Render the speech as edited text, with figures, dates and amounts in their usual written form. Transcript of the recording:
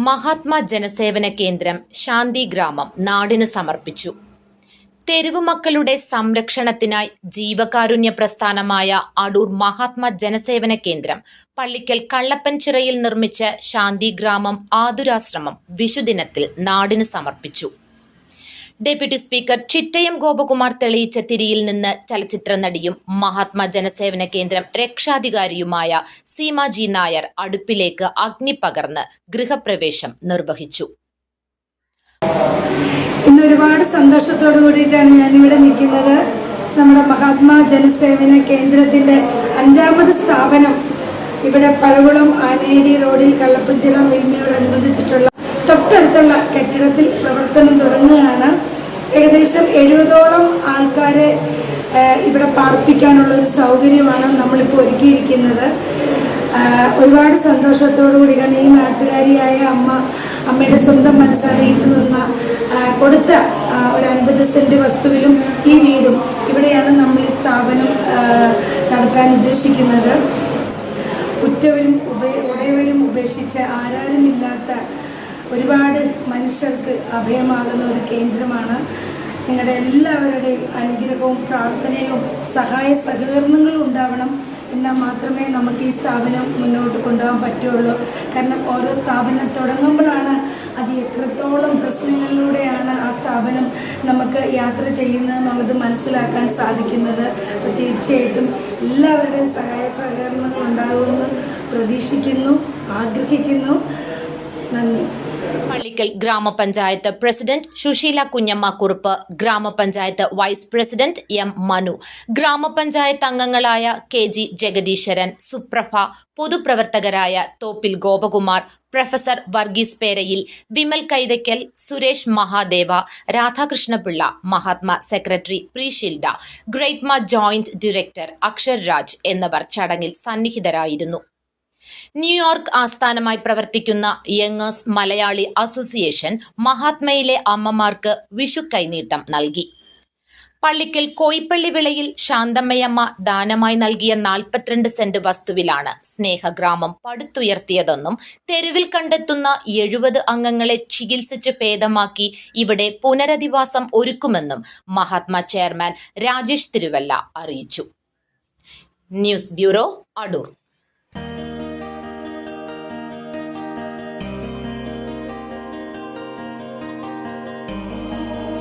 മഹാത്മാ ജനസേവന കേന്ദ്രം ശാന്തിഗ്രാമം നാടിന് സമർപ്പിച്ചു. തെരുവു മക്കളുടെ സംരക്ഷണത്തിനായി ജീവകാരുണ്യ പ്രസ്ഥാനമായ അടൂർ മഹാത്മാ ജനസേവന കേന്ദ്രം പള്ളിക്കൽ കള്ളപ്പൻചിറയിൽ നിർമ്മിച്ച ശാന്തിഗ്രാമം ആതുരാശ്രമം വിഷുദിനത്തിൽ നാടിന് സമർപ്പിച്ചു. ഡെപ്യൂട്ടി സ്പീക്കർ ചിറ്റയം ഗോപകുമാർ തെളിയിച്ച തിരിയിൽ നിന്ന് ചലച്ചിത്ര നടിയും മഹാത്മാ ജനസേവന കേന്ദ്രം രക്ഷാധികാരിയുമായ സീമ ജി നായർ അടുപ്പിലേക്ക് അഗ്നി പകർന്ന് ഗൃഹപ്രവേശം നിർവഹിച്ചു. ഇന്ന് ഒരുപാട് സന്തോഷത്തോടു കൂടിയിട്ടാണ് ഞാനിവിടെ നിൽക്കുന്നത്. നമ്മുടെ മഹാത്മാ ജനസേവന കേന്ദ്രത്തിന്റെ 5ാമത് സ്ഥാപനം ഇവിടെ പഴകുളം ആനേടി റോഡിൽ കള്ളപ്പൻചിറ മിൽമയോടനുബന്ധിച്ചിട്ടുള്ള തൊട്ടടുത്തുള്ള കെട്ടിടത്തിൽ പ്രവർത്തനം തുടങ്ങുകയാണ്. ഏകദേശം 70ഓളം ആൾക്കാരെ ഇവിടെ പാർപ്പിക്കാനുള്ള ഒരു സൗകര്യമാണ് നമ്മളിപ്പോൾ ഒരുക്കിയിരിക്കുന്നത്. ഒരുപാട് സന്തോഷത്തോടുകൂടി കാരണം ഈ നാട്ടുകാരിയായ അമ്മയുടെ സ്വന്തം മനസ്സറിയിട്ട് നിന്ന കൊടുത്ത ഒരു 50 സെന്റ് വസ്തുവിലും ഈ വീടും ഇവിടെയാണ് നമ്മൾ ഈ സ്ഥാപനം നടത്താൻ ഉദ്ദേശിക്കുന്നത്. ഉറ്റവരും ഉടയവരും ഉപേക്ഷിച്ച ആരാരുമില്ലാത്ത ഒരുപാട് മനുഷ്യർക്ക് അഭയമാകുന്ന ഒരു കേന്ദ്രമാണ്. നിങ്ങളുടെ എല്ലാവരുടെയും അനുഗ്രഹവും പ്രാർത്ഥനയും സഹായ സഹകരണങ്ങളും ഉണ്ടാവണം. എന്നാൽ മാത്രമേ നമുക്ക് ഈ സ്ഥാപനം മുന്നോട്ട് കൊണ്ടുപോകാൻ പറ്റുള്ളൂ. കാരണം ഓരോ സ്ഥാപനം തുടങ്ങുമ്പോഴാണ് അത് എത്രത്തോളം പ്രശ്നങ്ങളിലൂടെയാണ് ആ സ്ഥാപനം നമുക്ക് യാത്ര ചെയ്യുന്നത് എന്നുള്ളത് മനസ്സിലാക്കാൻ സാധിക്കുന്നത്. അപ്പോൾ തീർച്ചയായിട്ടും എല്ലാവരുടെയും സഹായ സഹകരണങ്ങൾ ഉണ്ടാകുമെന്ന് പ്രതീക്ഷിക്കുന്നു, ആഗ്രഹിക്കുന്നു. നന്ദി. പള്ളിക്കൽ ഗ്രാമപഞ്ചായത്ത് പ്രസിഡന്റ് സുശീല കുഞ്ഞമ്മ കുറുപ്പ്, ഗ്രാമപഞ്ചായത്ത് വൈസ് പ്രസിഡന്റ് എം മനു, ഗ്രാമപഞ്ചായത്ത് അംഗങ്ങളായ കെ ജി ജഗദീശ്വരൻ, സുപ്രഭ, പൊതുപ്രവർത്തകരായ തോപ്പിൽ ഗോപകുമാർ, പ്രൊഫസർ വർഗീസ് പേരയിൽ, വിമൽ കൈതയ്ക്കൽ, സുരേഷ് മഹാദേവ, രാധാകൃഷ്ണപിള്ള, മഹാത്മാ സെക്രട്ടറി പ്രീഷിൽഡ, ഗ്രേറ്റ്മ ജോയിന്റ് ഡയറക്ടർ അക്ഷർ രാജ് എന്നിവർ ചടങ്ങിൽ സന്നിഹിതരായിരുന്നു. ന്യൂയോർക്ക് ആസ്ഥാനമായി പ്രവർത്തിക്കുന്ന യങ്ങേഴ്സ് മലയാളി അസോസിയേഷൻ മഹാത്മയിലെ അമ്മമാർക്ക് വിഷു കൈനീട്ടം നൽകി. പള്ളിക്കൽ കോയിപ്പള്ളി വിളയിൽ ശാന്തമ്മയമ്മ ദാനമായി നൽകിയ 42 സെന്റ് വസ്തുവിലാണ് സ്നേഹഗ്രാമം പടുത്തുയർത്തിയതെന്നും തെരുവിൽ കണ്ടെത്തുന്ന 70 അംഗങ്ങളെ ചികിത്സിച്ച് ഭേദമാക്കി ഇവിടെ പുനരധിവാസം ഒരുക്കുമെന്നും മഹാത്മാ ചെയർമാൻ രാജേഷ് തിരുവല്ല അറിയിച്ചു. News bureau, Adoor.